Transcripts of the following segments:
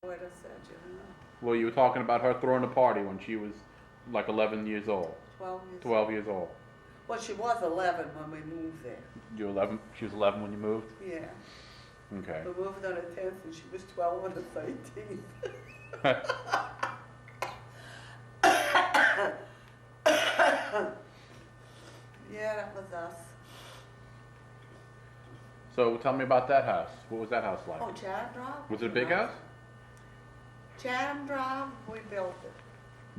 What I said, you know, Well, you were talking about her throwing a party when she was like 11 years old, 12 years 12 old. years old. Well, she was 11 when we moved there. You were 11. She was 11 when you moved. Yeah. Okay. We moved on the 10th and she was 12 on the 13th. Yeah, that was us. So tell me about that house. What was that house like? Oh, Chatham Drive? Was it a big house? Chatham Drive, we built it.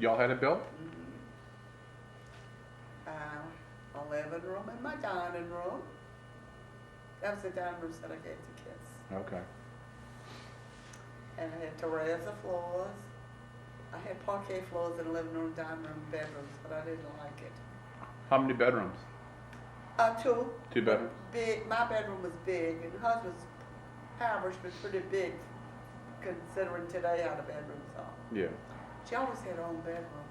Y'all had it built? A living room and my dining room. That was the dining room that I gave to kids. Okay. And I had terrazzo floors. I had parquet floors in the living room, dining room, bedrooms, but I didn't like it. How many bedrooms? Two. 2 bedrooms. Big. My bedroom was big, and hers was average, but pretty big, considering today how the bedrooms are. Yeah. She always had her own bedroom.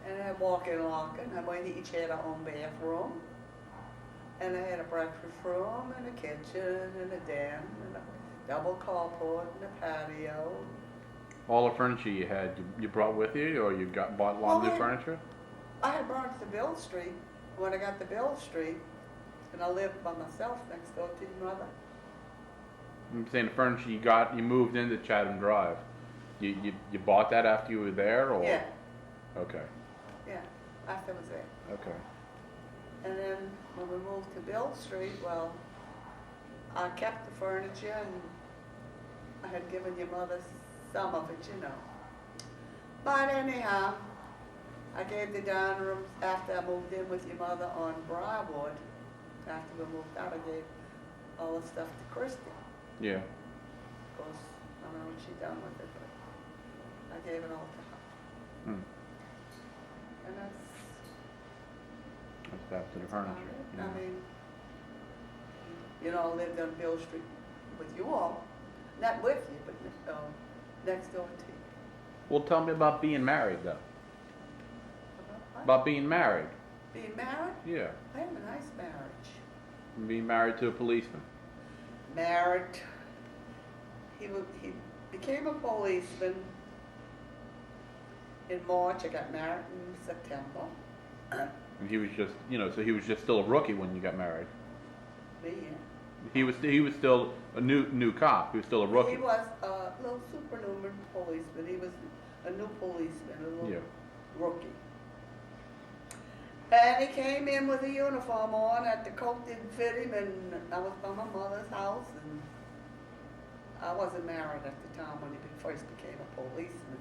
And I had walk-in locker, and we each had our own bathroom. And I had a breakfast room, and a kitchen, and a den, and a double carport, and a patio. All the furniture you had, you brought with you, or you bought a lot of new furniture? I had brought to Bill Street. When I got to Bill Street, and I lived by myself next door to your mother. I'm saying the furniture you moved into Chatham Drive. You bought that after you were there, or? Yeah. Okay. Yeah, after I was there. Okay. And then when we moved to Bill Street, well, I kept the furniture and I had given your mother some of it, you know. But anyhow, I gave the dining room after I moved in with your mother on Briarwood. After we moved out, I gave all the stuff to Christy. Yeah. Of course, I don't know what she done with it, but I gave it all to her. Hmm. And That's back to the furniture. I Yeah. mean, you know, I lived on Bill Street with you all. Not with you, but next door to you. Well, tell me about being married, though. What? About being married. Being married? Yeah. I had a nice marriage. Being married to a policeman. Married. He became a policeman in March. I got married in September. And he was just, so he was just still a rookie when you got married. Me, yeah. He was still a new cop. He was still a rookie. He was a little supernumerary policeman. He was a new policeman, a little rookie. And he came in with a uniform on, and the coat didn't fit him, and I was by my mother's house, and I wasn't married at the time when he first became a policeman.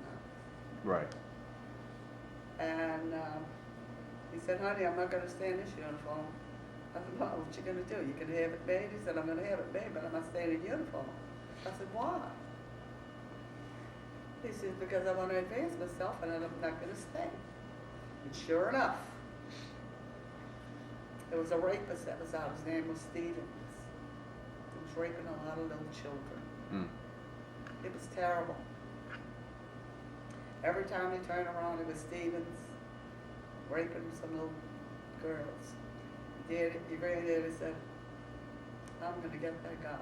Right. And he said, honey, I'm not going to stay in this uniform. I said, well, what you going to do? You can have it made? He said, I'm going to have it made, but I'm not staying in uniform. I said, why? He said, because I want to advance myself, and I'm not going to stay. And sure enough, there was a rapist that was out. His name was Stevens. He was raping a lot of little children. Mm. It was terrible. Every time he turned around, it was Stevens raping some little girls. Your granddaddy said, I'm going to get that guy.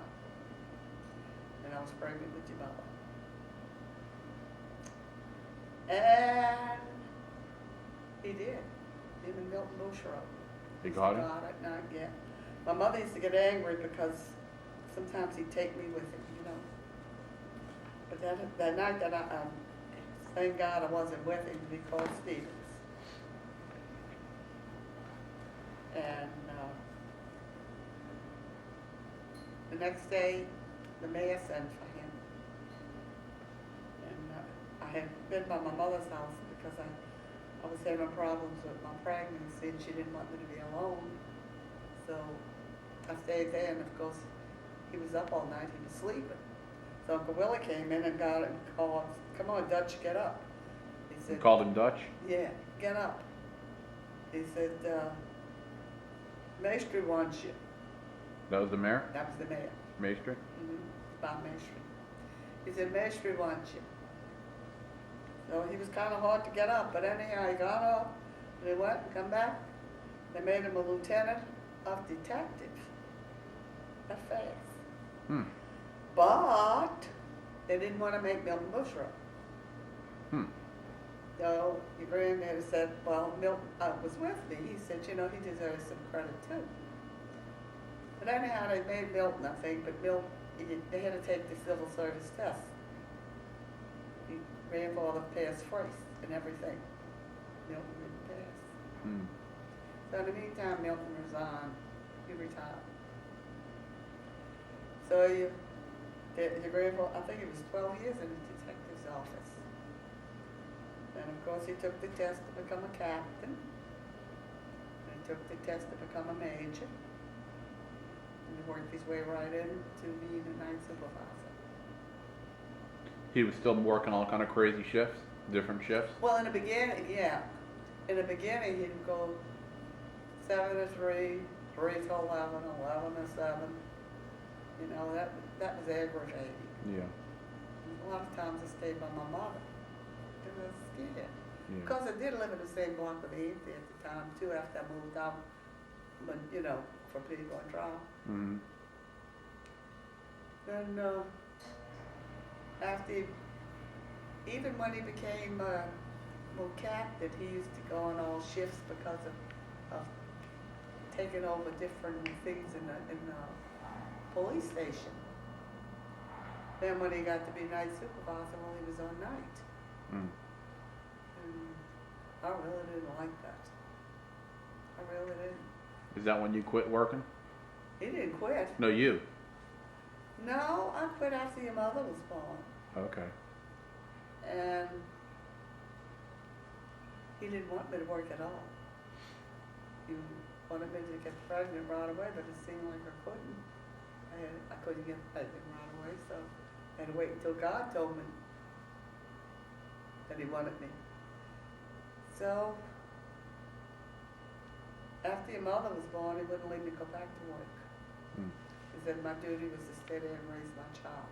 And I was pregnant with your mother. And he did. Him and Milton Busher. He got him? God, at night, yeah. My mother used to get angry because sometimes he'd take me with him, you know. But that night that thank God I wasn't with him, he called Stevens. And the next day, the mayor sent for him. And I had been by my mother's house because I was having problems with my pregnancy and she didn't want me to be alone. So I stayed there, and of course, he was up all night, he was sleeping. So Uncle Willie came in and got him and called, come on, Dutch, get up. He said, You called him Dutch? yeah, get up. He said, Maestri wants you. That was the mayor? That was the mayor. Maestri? Bob Maestri. He said, Maestri wants you. So he was kind of hard to get up, but anyhow, he got up, and he went and come back. They made him a lieutenant of detective. That fast. Hmm. But they didn't want to make Milton Bushra. Hmm. So your granddad said, well, Milton was with me. He said, you know, he deserves some credit too. But anyhow, they made Milton, I think, but Milton, they had to take the civil service test. He ran for the pass first and everything. Milton didn't pass. Hmm. So in the meantime, Milton resigned. He retired. So your grandfather, I think it was 12 years in the detective's office. And of course, he took the test to become a captain. And he took the test to become a major. And he worked his way right into being a night supervisor. He was still working all kind of crazy shifts, different shifts. Well, in the beginning, yeah. In the beginning, he'd go 7 to 3, 3 to 11, 11 to 7. You know, that was aggravating. Yeah. A lot of times I stayed by my mother. It was scared. Yeah. Because I did live in the same block with Althea at the time too, after I moved out, but you know, for people and trial. Mm-hmm. And after, even when he became captain, he used to go on all shifts because of taking over different things in the police station. Then when he got to be night supervisor, well, he was on night. Mm. And I really didn't like that. I really didn't. Is that when you quit working? He didn't quit. No, you. No, I quit after your mother was born. Okay. And he didn't want me to work at all. He wanted me to get pregnant right away, but it seemed like I couldn't. I couldn't get pregnant right away, so I had to wait until God told me that he wanted me. So, after your mother was born, he wouldn't let me go back to work. Mm. He said my duty was to stay there and raise my child.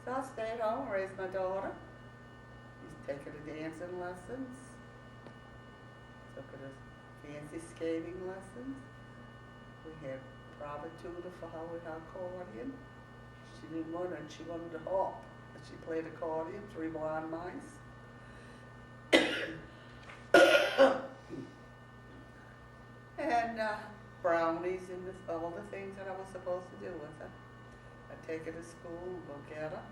So I stayed home, raised my daughter. Used to take her to dancing lessons. Took her to fancy skating lessons. We had private tutor for her with her accordion. She didn't want it, she wanted to harp. But she played accordion, 3 blind mice. And brownies and all the things that I was supposed to do with her. I'd take her to school, go get her,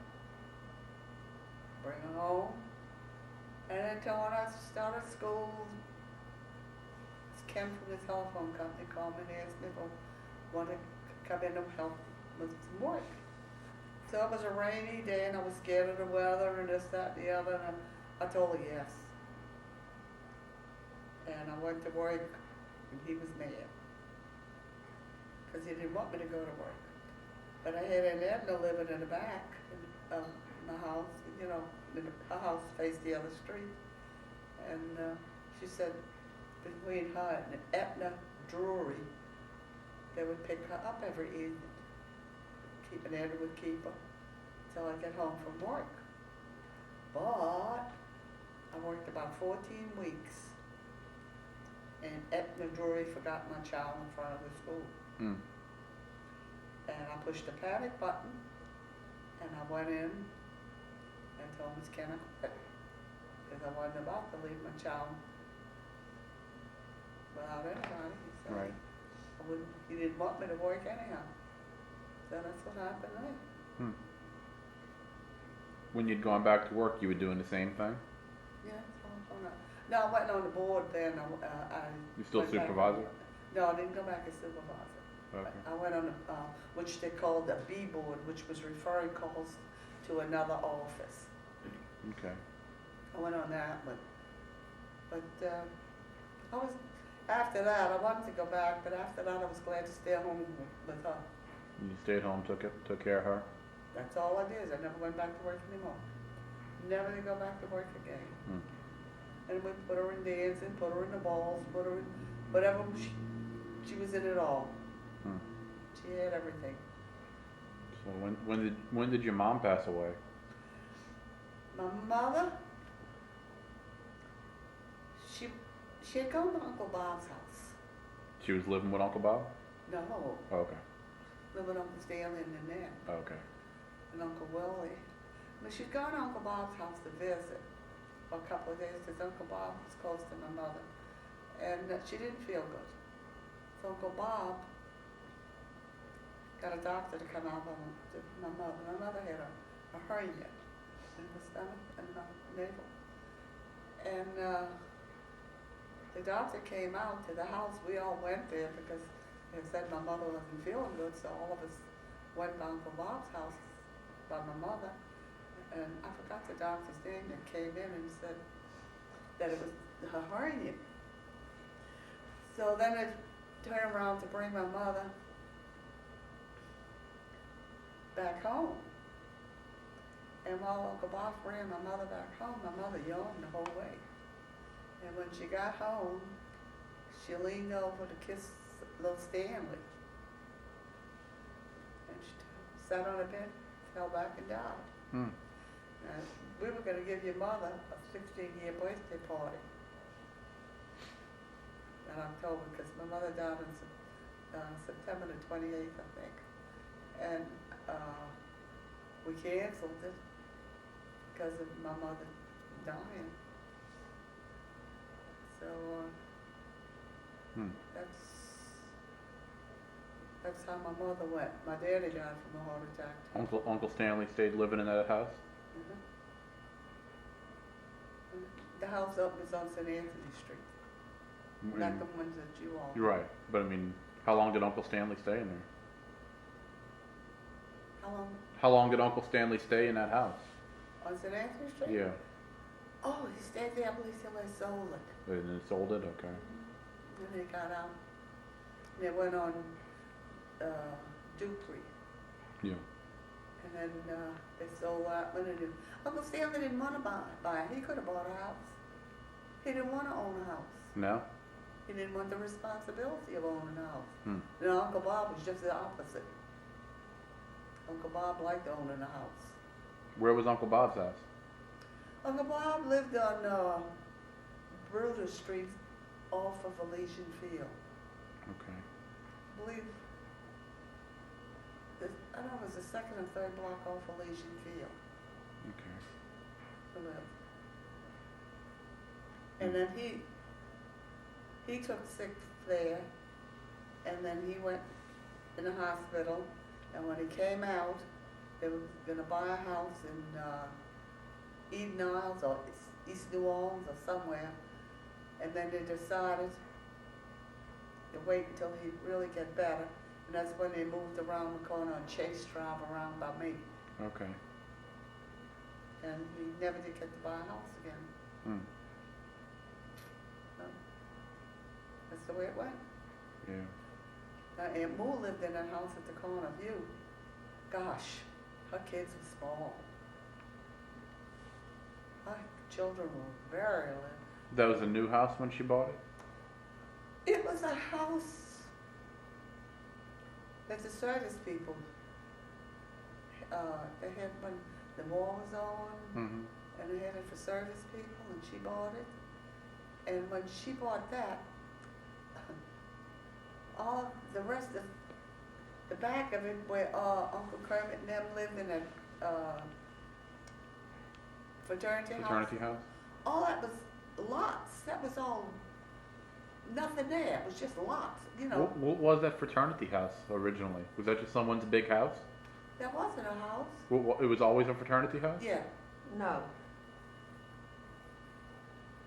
bring her home. And until when I started school, Ken from the telephone company called me and asked me if I wanted to come in and help with some work. So it was a rainy day and I was scared of the weather and this, that, and the other, and I told her yes. And I went to work and he was mad because he didn't want me to go to work. But I had an Edna living in the back of my house, you know, her house faced the other street. And she said between her and Etna Drury, they would pick her up every evening. An Edna would keep her till I get home from work. But I worked about 14 weeks and Etna Drury forgot my child in front of the school. Mm. And I pushed the panic button and I went in and told Miss Ken I quit because I wasn't about to leave my child without anybody. So Right. he didn't want me to work anyhow. So that's what happened there. Hmm. When you'd gone back to work, you were doing the same thing? Yeah, that's all fun. No, I wasn't on the board then. You still went back- supervisor? No, I didn't go back as supervisor. Okay. I went on which they called the B board, which was referring calls to another office. Okay. I went on that, but I was, after that, I wanted to go back, but after that I was glad to stay home with her. You stayed home, took care of her? That's all I did. I never went back to work anymore. Never to go back to work again. Hmm. And we put her in dancing, put her in the balls, put her in whatever, she was in it all. Hmm. She had everything. So when did your mom pass away? My mother, she had gone to Uncle Bob's house. She was living with Uncle Bob? No, Okay. living on the Stanley and then there. Okay. and Uncle Willie. I mean, she'd gone to Uncle Bob's house to visit for a couple of days because Uncle Bob was close to my mother. And she didn't feel good. So Uncle Bob got a doctor to come out on my mother. My mother had a hernia in the stomach and the navel. And the doctor came out to the house. We all went there because they said my mother wasn't feeling good, so all of us went to Uncle Bob's house by my mother. And I forgot the doctor's name that came in and said that it was her hernia. So then I turned around to bring my mother back home. And while Uncle Bob ran my mother back home, my mother yawned the whole way. And when she got home, she leaned over to kiss little Stanley. And she sat on a bed, fell back and died. Hmm. And we were going to give your mother a 16-year birthday party in October because my mother died on September the 28th, I think. And we canceled it because of my mother dying. So that's how my mother went. My daddy died from a heart attack. Uncle Stanley stayed living in that house? Mm-hmm. The house up is on St. Anthony Street. Not the ones that you all. You're right, but I mean, how long did Uncle Stanley stay in there? How long? How long did Uncle Stanley stay in that house? On St. Anthony Street? Yeah. Oh, he stayed there, I believe, till they sold it. And then sold it? Okay. Then they got out. They went on Dupree. Yeah. And then they sold that one. And Uncle Stanley didn't want to buy it. He could have bought a house. He didn't want to own a house. No? He didn't want the responsibility of owning a house. Hmm. Now, Uncle Bob was just the opposite. Uncle Bob liked owning a house. Where was Uncle Bob's house? Uncle Bob lived on Bruder Street off of Elysian Field. Okay. I believe, I don't know, it was the second and third block off Elysian Field. Okay. He lived. And then he took sick there, and then he went in the hospital, and when he came out, they were gonna buy a house in Eden Isles or East New Orleans or somewhere, and then they decided to wait until he'd really get better, and that's when they moved around the corner on Chase Drive around by me, Okay. and he never did get to buy a house again. Hmm. So, that's the way it went. Yeah. Aunt Moo lived in that house at the corner of you. Gosh, her kids were small. Her children were very little. That was a new house when she bought it? It was a house that the service people, they had when the war was on, Mm-hmm. and they had it for service people, and she bought it. And when she bought that, all the rest of the back of it where Uncle Kermit and them lived in a fraternity house, all that was lots. That was all, nothing there. It was just lots, you know. What was that fraternity house originally? Was that just someone's big house? That wasn't a house. It was always a fraternity house? Yeah. No.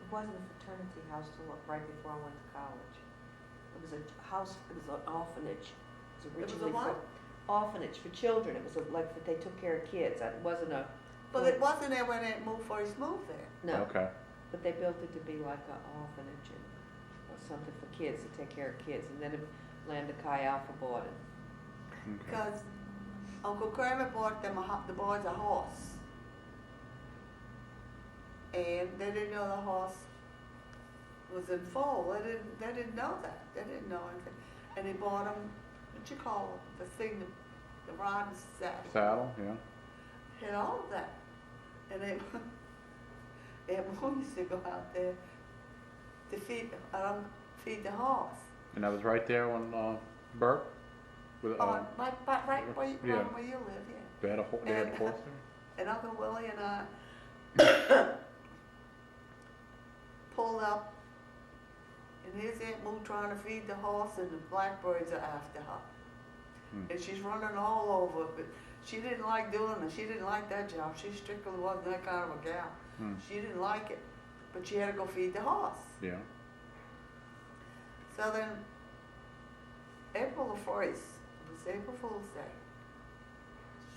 It wasn't a fraternity house till right before I went to college. It was a house, it was an orphanage. It was originally what? for orphanage for children. It was like they took care of kids. It wasn't a. But it wasn't there when it first moved there. No. Okay. But they built it to be like an orphanage or something for kids to take care of kids. And then Kai Alpha bought it. Okay. Because Uncle Kermit bought them the boys a horse. And they didn't know the horse was in foal. They didn't know that. They didn't know anything. And he bought them, what you call it, the thing, the rod and saddle. Saddle, yeah. Had all of that. And they used to go out there to feed the horse. And that was right there on Burke? With, right where you, yeah. right where you live, yeah. they had a horse there? And Uncle Willie and I pulled up, and here's Aunt Moo trying to feed the horse, and the blackbirds are after her. And she's running all over, but she didn't like doing it. She didn't like that job. She strictly wasn't that kind of a gal. She didn't like it, but she had to go feed the horse. Yeah. So then, April the 1st, it was April Fool's Day.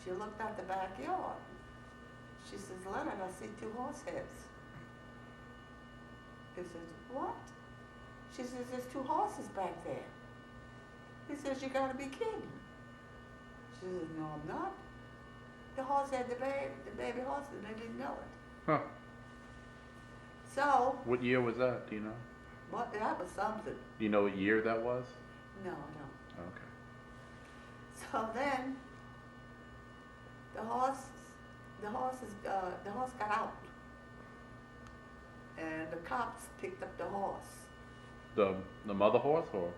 She looked at the backyard. She says, Leonard, I see 2 horse heads. He says, what? She says, there's 2 horses back there. He says, you gotta be kidding. She says, no, I'm not. The horse had the baby horse, and they didn't know it. Huh. So, What year was that? Do you know? what, that was something. Do you know what year that was? No, I don't. Okay. So then, the horse got out, and the cops picked up the horse, The mother horse or?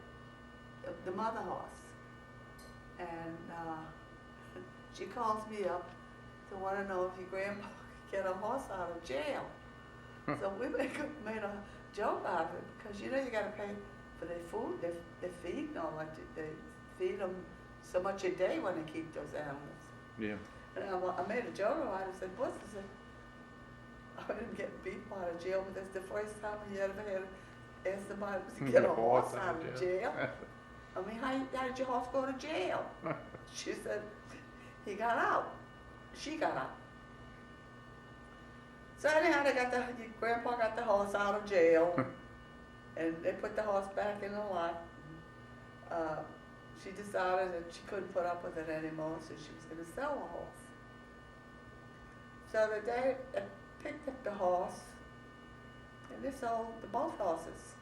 the mother horse, and she calls me up to want to know if your grandpa could get a horse out of jail. So we made a joke out of it, because you know you got to pay for their food, they feed and all that. They feed them so much a day when they keep those animals. Yeah. And I made a joke about it. I said, "What's this?" I didn't get beat out of jail, but that's the first time you ever had asked somebody to get a horse out of jail. I mean, how did your horse go to jail? She said, he got out. She got out. So anyhow, your grandpa got the horse out of jail, and they put the horse back in the lot. She decided that she couldn't put up with it anymore, so she was going to sell the horse. So the day they picked up the horse, and they sold both horses.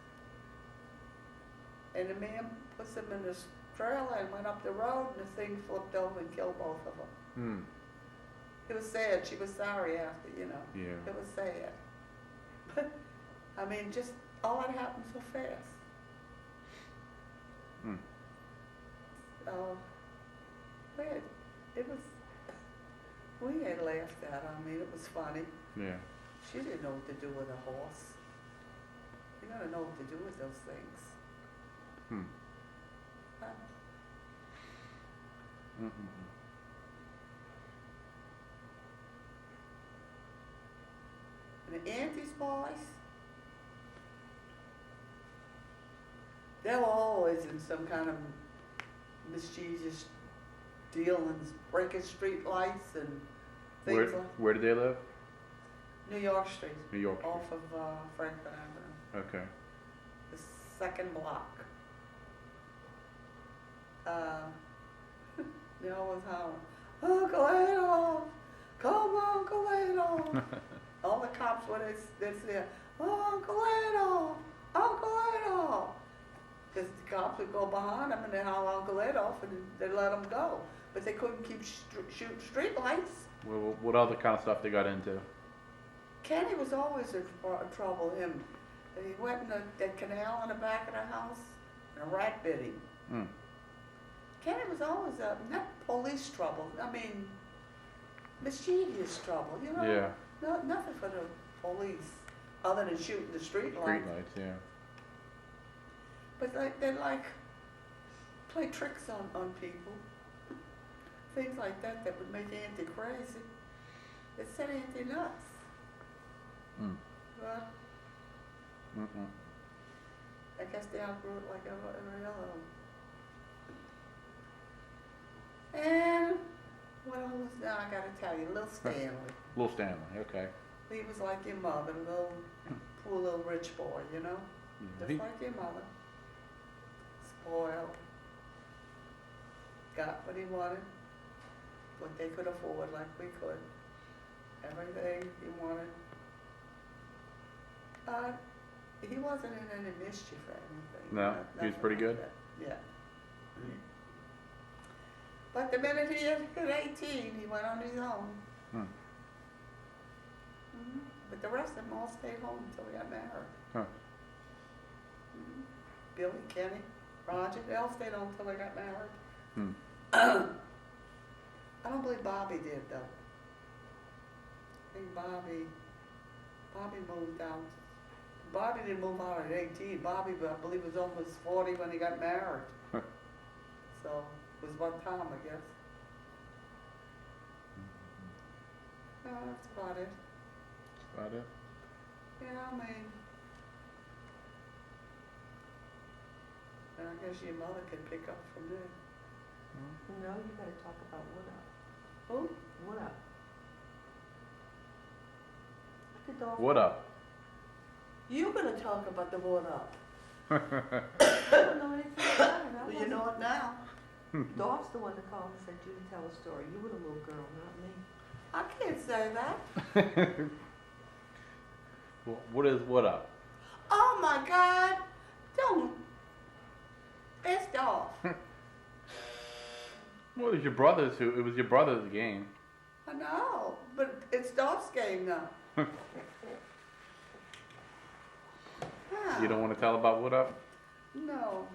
And the man puts them in this trailer and went up the road, and the thing flipped over and killed both of them. It was sad. She was sorry after, you know. Yeah. It was sad. But, I mean, just all that happened so fast. So, we had laughed at her. I mean, it was funny. Yeah. She didn't know what to do with a horse. You gotta know what to do with those things. Huh? And the Auntie's boys, they were always in some kind of mischievous dealings, breaking street lights and things like. Where did they live? New York Street. New York Street. Off of Franklin Avenue. Okay. The second block. They always holler, Uncle Adolf, come on, Uncle Adolf. All the cops, when they say, Uncle Adolf, Uncle Adolf. Because the cops would go behind them and they holler Uncle Adolf and they let them go. But they couldn't keep shooting street lights. What other kind of stuff they got into? Kenny was always in trouble. He went in the canal in the back of the house and a rat bit him. Kenny was always not police trouble. I mean, mischievous trouble, you know? Yeah. No, nothing for the police other than shooting the street lights. Street lights, yeah. But they play tricks on people. Things like that would make Auntie crazy. It set Auntie nuts. Well, I guess they outgrew it like every other. And what else? Now I gotta tell you, little Stanley. Little Stanley, okay. He was like your mother, poor little rich boy, you know? Just like your mother. Spoiled. Got what he wanted, what they could afford like we could. Everything he wanted. He wasn't in any mischief or anything. No, he was pretty good? Yeah. But the minute he hit 18, he went on his own. But the rest of them all stayed home until we got married. Billy, Kenny, Roger, they all stayed home until they got married. I don't believe Bobby did though. I think Bobby moved out. Bobby didn't move out at 18. Bobby, I believe, was almost 40 when he got married. So, it was one time, I guess. No, that's about it. About it. Yeah, I mean, and I guess your mother can pick up from there. No, you gotta talk about Wood Up. Who? Wood Up. The dog. What up? You're gonna talk about the water up. I don't know anything about it. Well, you know it now. Dolph's the one that called and said, Judy, tell a story. You were the little girl, not me. I can't say that. What is what up? Oh my God! Don't. It's off. Well, it was your brother's it was your brother's game. I know, but it's Dolph's game now. You don't want to tell about what up? No.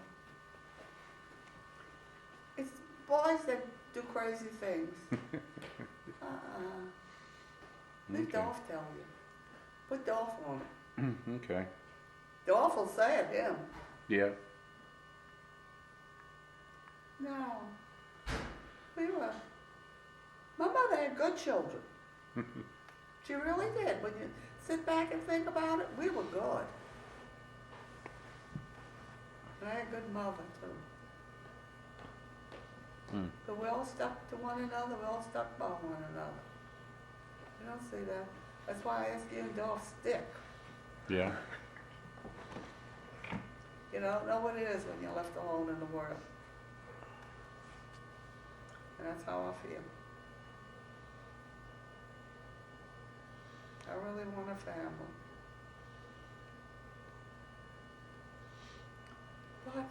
It's boys that do crazy things. Let Okay. Dolph tell you. Put Dolph on it. Okay. Dolph will say it, him. Yeah. No. We were. My mother had good children. She really did. When you sit back and think about it, we were good. And I had a good mother too. But we all stuck to one another. We all stuck by one another. You don't see that. That's why I ask you and Dolph stick. Yeah. You don't know what it is when you're left alone in the world. And that's how I feel. I really want a family. But